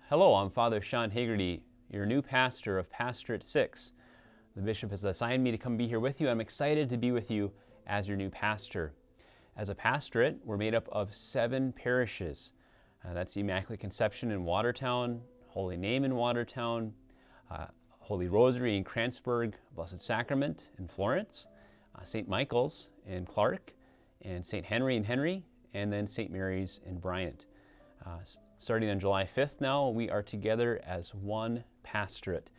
Hello, I'm Father Sean Hagerty, your new pastor of Pastorate 6. The bishop has assigned me to come be here with you. I'm excited to be with you as your new pastor. As a pastorate, we're made up of 7 parishes. That's Immaculate Conception in Watertown, Holy Name in Watertown, Holy Rosary in Kranzberg, Blessed Sacrament in Florence, St. Michael's in Clark, and St. Henry in Henry, and then St. Mary's in Bryant. Starting on July 5th now, we are together as one pastorate.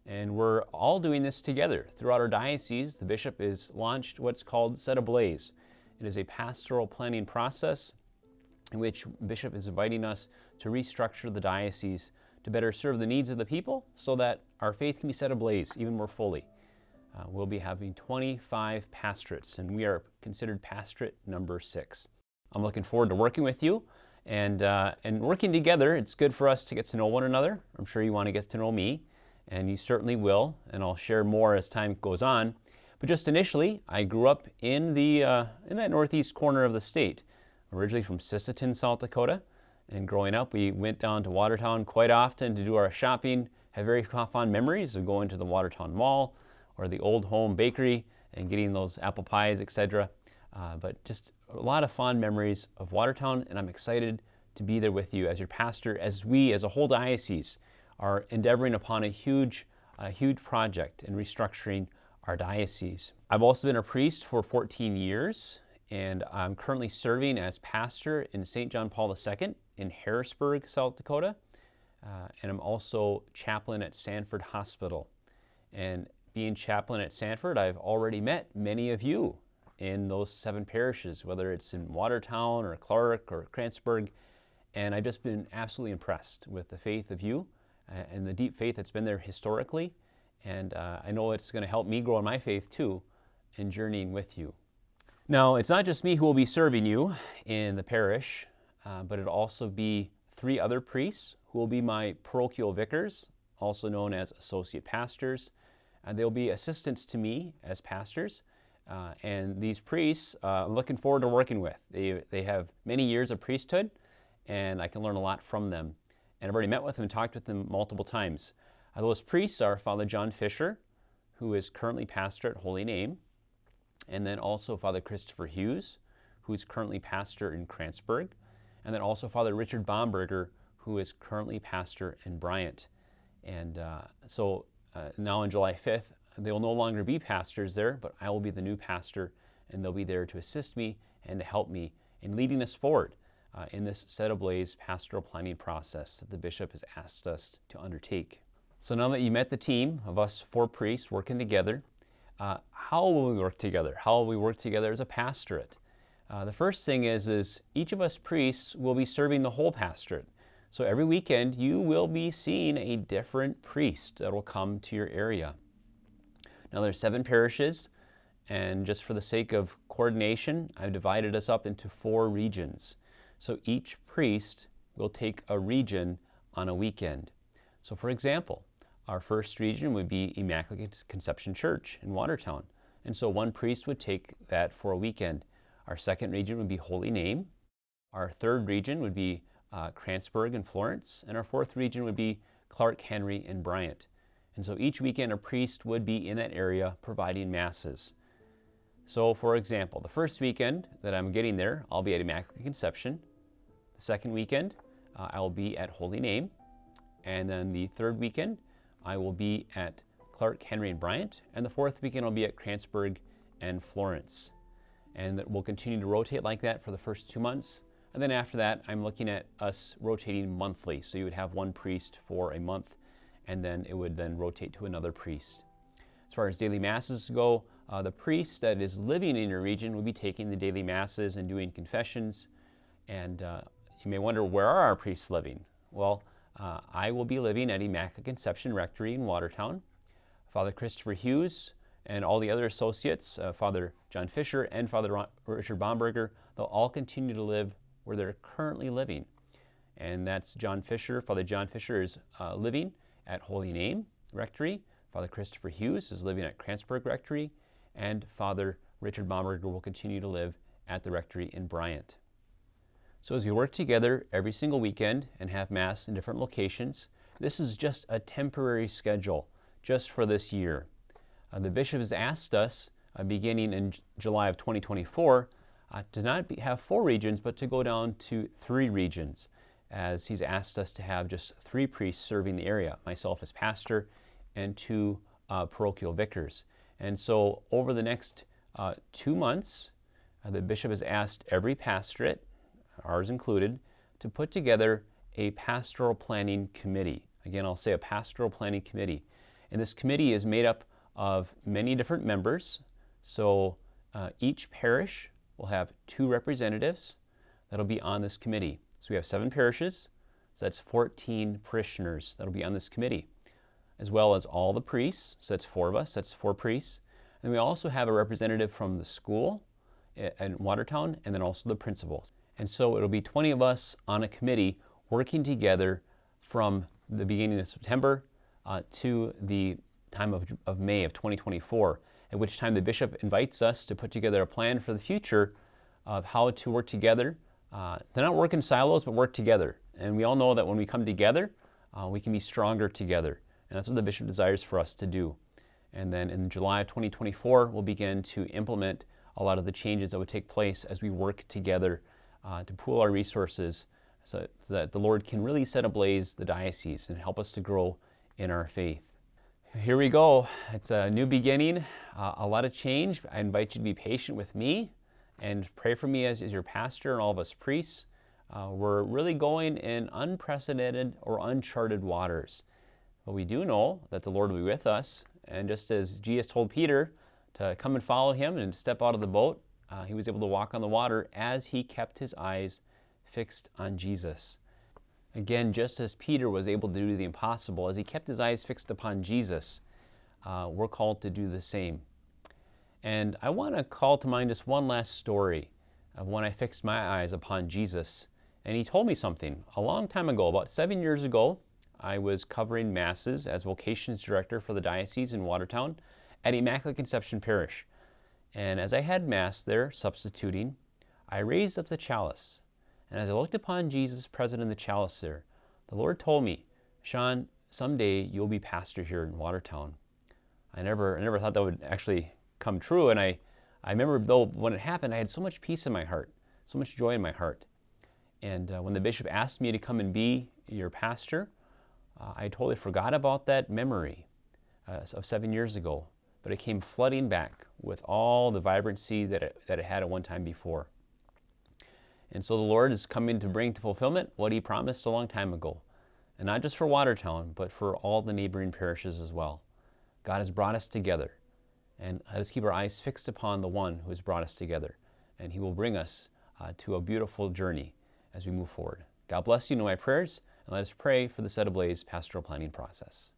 And we're all doing this together. Throughout our diocese, the bishop has launched what's called Set Ablaze. It is a pastoral planning process in which the bishop is inviting us to restructure the diocese to better serve the needs of the people so that our faith can be set ablaze even more fully. We'll be having 25 pastorates, and we are considered pastorate number 6. I'm looking forward to working with you. And working together, it's good for us to get to know one another. I'm sure you want to get to know me, and you certainly will, and I'll share more as time goes on. But just initially, I grew up in that northeast corner of the state, originally from Sisseton, South Dakota. And growing up, we went down to Watertown quite often to do our shopping. Have very fond memories of going to the Watertown Mall or the Old Home Bakery and getting those apple pies, etc. But just a lot of fond memories of Watertown, and I'm excited to be there with you as your pastor, as we, as a whole diocese, are endeavoring upon a huge project in restructuring our diocese. I've also been a priest for 14 years, and I'm currently serving as pastor in St. John Paul II in Harrisburg, South Dakota, and I'm also chaplain at Sanford Hospital. And being chaplain at Sanford, I've already met many of you in those 7 parishes, whether it's in Watertown or Clark or Kranzberg, and I've just been absolutely impressed with the faith of you and the deep faith that's been there historically, and I know it's going to help me grow in my faith too in journeying with you. Now, it's not just me who will be serving you in the parish, but it'll also be 3 other priests who will be my parochial vicars, also known as associate pastors, and they'll be assistants to me as pastors. And these priests, I'm looking forward to working with. They have many years of priesthood, and I can learn a lot from them. And I've already met with them and talked with them multiple times. Those priests are Father John Fisher, who is currently pastor at Holy Name, and then also Father Christopher Hughes, who's currently pastor in Kranzberg, and then also Father Richard Bomberger, who is currently pastor in Bryant. And so now on July 5th, they will no longer be pastors there, but I will be the new pastor, and they'll be there to assist me and to help me in leading us forward in this Set Ablaze pastoral planning process that the bishop has asked us to undertake. So now that you met the team of us 4 priests working together, how will we work together? How will we work together as a pastorate? The first thing is each of us priests will be serving the whole pastorate. So every weekend you will be seeing a different priest that will come to your area. Now there's 7 parishes, and just for the sake of coordination, I've divided us up into 4 regions. So each priest will take a region on a weekend. So for example, our first region would be Immaculate Conception Church in Watertown, and so one priest would take that for a weekend. Our second region would be Holy Name. Our third region would be Kranzberg in Florence, and our fourth region would be Clark, Henry, and Bryant. And so each weekend a priest would be in that area providing masses. So for example, the first weekend that I'm getting there, I'll be at Immaculate Conception. The second weekend, I will be at Holy Name. And then the third weekend, I will be at Clark, Henry, and Bryant. And the fourth weekend, I'll be at Kranzberg and Florence. And we'll continue to rotate like that for the first 2 months. And then after that, I'm looking at us rotating monthly. So you would have one priest for a month, and then it would then rotate to another priest. As far as daily masses go, the priest that is living in your region will be taking the daily masses and doing confessions. And you may wonder, where are our priests living? Well, I will be living at Immaculate Conception Rectory in Watertown. Father Christopher Hughes and all the other associates, Father John Fisher and Father Richard Bomberger, they'll all continue to live where they're currently living. And that's John Fisher. Father John Fisher is living at Holy Name Rectory. Father Christopher Hughes is living at Kranzberg Rectory, and Father Richard Bomberger will continue to live at the rectory in Bryant. So as we work together every single weekend and have Mass in different locations, this is just a temporary schedule just for this year. The bishop has asked us, beginning in July of 2024, to not have 4 regions, but to go down to 3 regions, as he's asked us to have just 3 priests serving the area, myself as pastor and 2 parochial vicars. And so over the next 2 months, the bishop has asked every pastorate, ours included, to put together a pastoral planning committee. Again, I'll say a pastoral planning committee. And this committee is made up of many different members. So each parish will have 2 representatives that'll be on this committee. So we have 7 parishes, so that's 14 parishioners that'll be on this committee, as well as all the priests, so that's 4 of us, that's 4 priests. And we also have a representative from the school in Watertown, and then also the principals. And so it'll be 20 of us on a committee working together from the beginning of September to the time of May of 2024, at which time the bishop invites us to put together a plan for the future of how to work together. They're not work in silos, but work together. And we all know that when we come together, we can be stronger together. And that's what the bishop desires for us to do. And then in July of 2024, we'll begin to implement a lot of the changes that would take place as we work together to pool our resources so that the Lord can really set ablaze the diocese and help us to grow in our faith. Here we go. It's a new beginning, a lot of change. I invite you to be patient with me and pray for me as your pastor and all of us priests. We're really going in unprecedented or uncharted waters. But we do know that the Lord will be with us. And just as Jesus told Peter to come and follow him and step out of the boat, he was able to walk on the water as he kept his eyes fixed on Jesus. Again, just as Peter was able to do the impossible, as he kept his eyes fixed upon Jesus, we're called to do the same. And I want to call to mind just one last story of when I fixed my eyes upon Jesus. And he told me something a long time ago. About 7 years ago, I was covering Masses as vocations director for the diocese in Watertown at Immaculate Conception Parish. And as I had Mass there, substituting, I raised up the chalice. And as I looked upon Jesus present in the chalice there, the Lord told me, "Sean, someday you'll be pastor here in Watertown." I never thought that would actually come true. And I remember, though, when it happened, I had so much peace in my heart, so much joy in my heart. And when the bishop asked me to come and be your pastor, I totally forgot about that memory of 7 years ago. But it came flooding back with all the vibrancy that it had at one time before. And so the Lord is coming to bring to fulfillment what he promised a long time ago. And not just for Watertown, but for all the neighboring parishes as well. God has brought us together. And let us keep our eyes fixed upon the one who has brought us together. And he will bring us to a beautiful journey as we move forward. God bless you. Know my prayers. And let us pray for the Set Ablaze pastoral planning process.